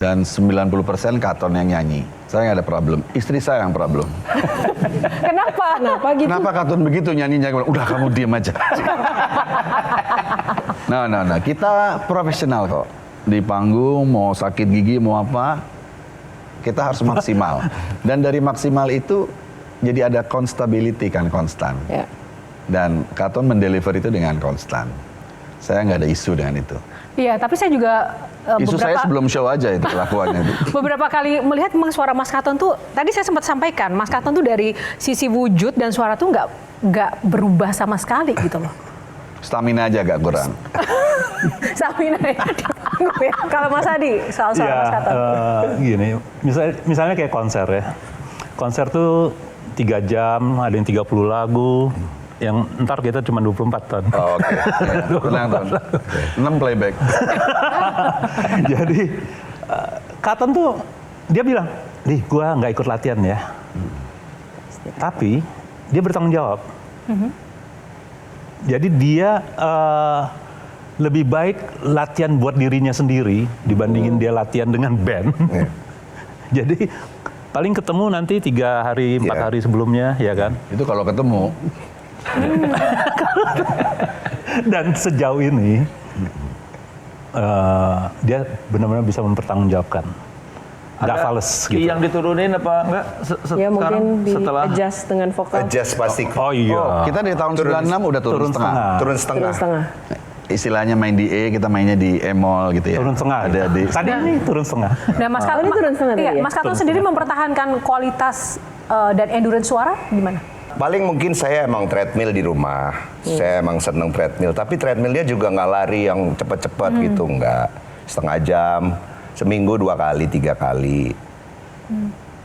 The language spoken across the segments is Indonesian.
Dan 90% Katon yang nyanyi. Saya nggak ada problem. Istri saya yang problem. Kenapa? Kenapa gitu? Kenapa Katon begitu nyanyinya? Udah kamu diem aja. Nah, kita profesional kok. Di panggung, mau sakit gigi, mau apa, kita harus maksimal. Dan dari maksimal itu, jadi ada constability kan, konstan. Ya. Dan Katon mendeliver itu dengan konstan. Saya nggak ada isu dengan itu. Iya, tapi saya juga Isu saya sebelum show aja itu kelakuannya itu. beberapa kali melihat memang suara Mas Katon tuh, tadi saya sempat sampaikan, Mas Katon tuh dari sisi wujud dan suara tuh nggak berubah sama sekali gitu loh. Stamina aja agak kurang. Stamina ya. Kalau Mas Adi, soal suara Mas Katon. Gini, misalnya kayak konser ya. Konser tuh 3 jam, ada yang 30 lagu. Yang ntar kita cuma 24 ton. Oh, oke. Tenang, Ton. 6 playback. Jadi Katon tuh dia bilang, "Nih, gua nggak ikut latihan ya." Tapi dia bertanggung jawab. Jadi dia lebih baik latihan buat dirinya sendiri dibandingin dia latihan dengan band. Jadi paling ketemu nanti 3 hari, 4 hari sebelumnya, ya kan? Itu kalau ketemu. Dan sejauh ini dia benar-benar bisa mempertanggungjawabkan. Nggak fales gitu. Yang diturunin apa enggak Ya sekarang mungkin setelah di-adjust dengan vokal. Adjust pasti. Oh iya. Kita dari tahun 96 udah turun setengah. Turun setengah. Turun setengah. Istilahnya main di E, kita mainnya di E-moll gitu ya. Turun setengah. Ada di. Tadi ini turun setengah. Nah, Mas Katon, ini turun setengah iya, tadi ya? Mas Katon sendiri mempertahankan kualitas dan endurance suara gimana? Paling mungkin saya emang treadmill di rumah. Saya emang seneng treadmill. Tapi treadmillnya juga nggak lari yang cepet-cepet gitu. Nggak. Setengah jam. Seminggu 2 kali, 3 kali.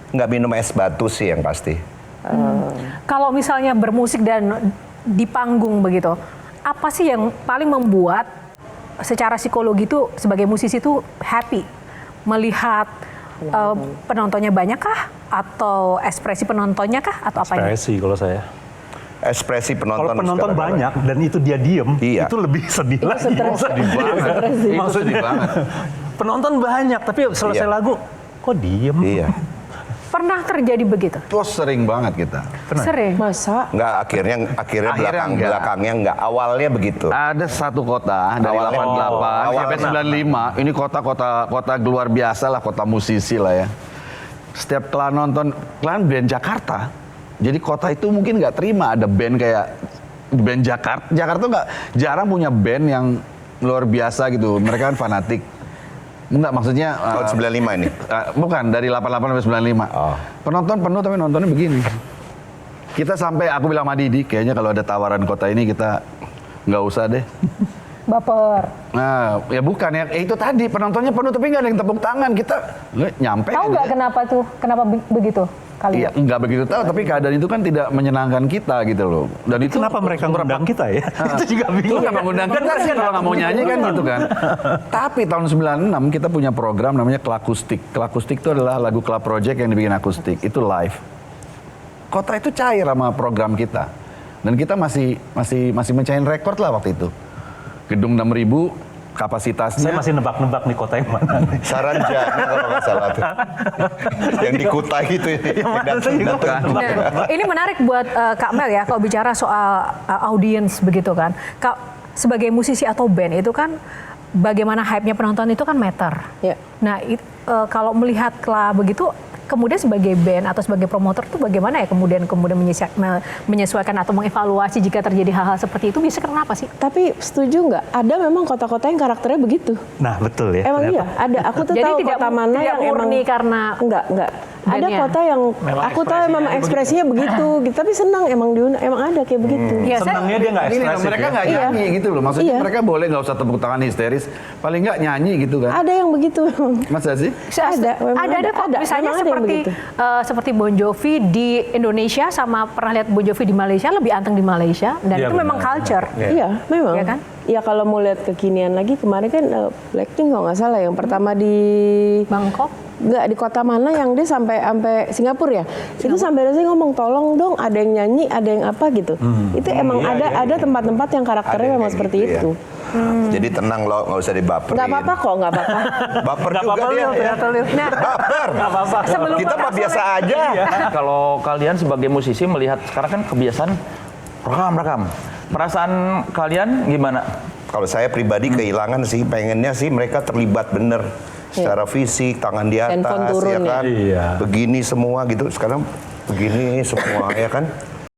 Nggak minum es batu sih yang pasti. Kalau misalnya bermusik dan di panggung begitu, apa sih yang paling membuat secara psikologi itu sebagai musisi itu happy? Melihat penontonnya banyak kah? Atau ekspresi penontonnya kah? Atau apanya? Ekspresi kalau saya. Ekspresi penonton. Kalau penonton sekarang banyak dan itu dia diem, Iya. itu lebih sedih lagi. Sedih banget. Itu sedih banget. Penonton banyak, tapi selesai Iya. lagu, kok diem? Iya. Pernah terjadi begitu? Terus sering banget kita. Sering. Masa? Nggak, akhirnya Akhirnya belakangnya nggak. Awalnya begitu. Ada satu kota dari Awalnya. 88 sampai Awalnya. 95. Ini kota luar biasa lah, kota musisi lah ya. Setiap kalian nonton, kalian band Jakarta. Jadi kota itu mungkin nggak terima ada band kayak band Jakarta. Jakarta tuh nggak jarang punya band yang luar biasa gitu. Mereka kan fanatik. Enggak, maksudnya Tahun 95 ini. bukan dari 88 sampai 95. Oh. Penonton penuh tapi nontonnya begini. Kita sampai aku bilang sama Didi, kayaknya kalau ada tawaran kota ini kita nggak usah deh. Baper. Nah, ya bukan ya, itu tadi penontonnya penuh tapi nggak ada yang tepuk tangan, kita nggak nyampe. Tahu gitu nggak ya. kenapa tuh? Kenapa begitu? Iya, nggak begitu tahu, tapi keadaan itu kan tidak menyenangkan kita gitu loh. Dan itu Kenapa mereka ngundang kita ya? Itu juga Lu bingung. nggak mengundang kita sih kalau nggak mau nyanyi kan gitu kan. Tapi tahun 96 kita punya program namanya Klakustik. Klakustik itu adalah lagu Club Project yang dibikin akustik. Itu live. Kota itu cair sama program kita. Dan kita masih mencahin rekor lah waktu itu. Gedung 6.000 kapasitasnya. Saya masih nebak-nebak nih kota yang mana nih. Saranjana kalau nggak salah tuh. Yang di Kutai itu. Yang mana sih? Nah, ini menarik buat Kak Mel ya, kalau bicara soal audiens begitu kan. Kak, sebagai musisi atau band itu kan bagaimana hype-nya penonton itu kan meter. Ya. Nah, kalau melihatlah begitu, kemudian sebagai band atau sebagai promotor itu bagaimana ya kemudian menyesuaikan atau mengevaluasi jika terjadi hal-hal seperti itu, bisa kenapa sih? Tapi setuju nggak? Ada memang kota-kota yang karakternya begitu. Nah betul ya. Emang ternyata. iya, ada. Aku tuh Jadi tahu tidak kota mana tidak yang emang murni karena enggak. Ada bandnya. kota yang aku tahu emang ekspresinya begitu, gitu. Tapi senang emang ada kayak begitu. Ya, Senangnya dia nggak Ini ekspresif mereka ya. nggak Iya. nyanyi gitu loh. Maksudnya Iya. mereka boleh nggak usah tepuk tangan histeris. Paling nggak nyanyi gitu kan. Ada yang begitu. Masa sih? Ada, memang ada kok. ada. Misalnya Memang ada yang begitu. seperti Bon Jovi di Indonesia sama pernah lihat Bon Jovi di Malaysia, lebih anteng di Malaysia, dan Iya, itu memang benar. culture. Iya, memang. Iya kan? Ya kalau mau lihat kekinian lagi, kemarin kan Blackpink kalau nggak salah yang pertama di Bangkok. nggak di kota mana yang dia sampai Singapura ya. Itu sampai rasanya ngomong tolong dong ada yang nyanyi, ada yang apa gitu. Itu emang Iya, ada tempat-tempat yang karakternya Ada yang memang kayak seperti gitu ya. itu. Jadi tenang lo, nggak usah dibaperin. Nggak apa-apa kok, nggak apa-apa. Baper Nggak juga apa-apa, dia. Lil, ternyata, Lil. Nah, Baper. sebelum Kita mah biasa aja. Kalau kalian sebagai musisi melihat sekarang kan kebiasaan rekam. Perasaan kalian gimana? Kalau saya pribadi kehilangan sih, pengennya sih mereka terlibat bener. Secara fisik, tangan di atas, Handphone turun ya kan. ya. Iya. Begini semua gitu. Sekarang begini semua, ya kan.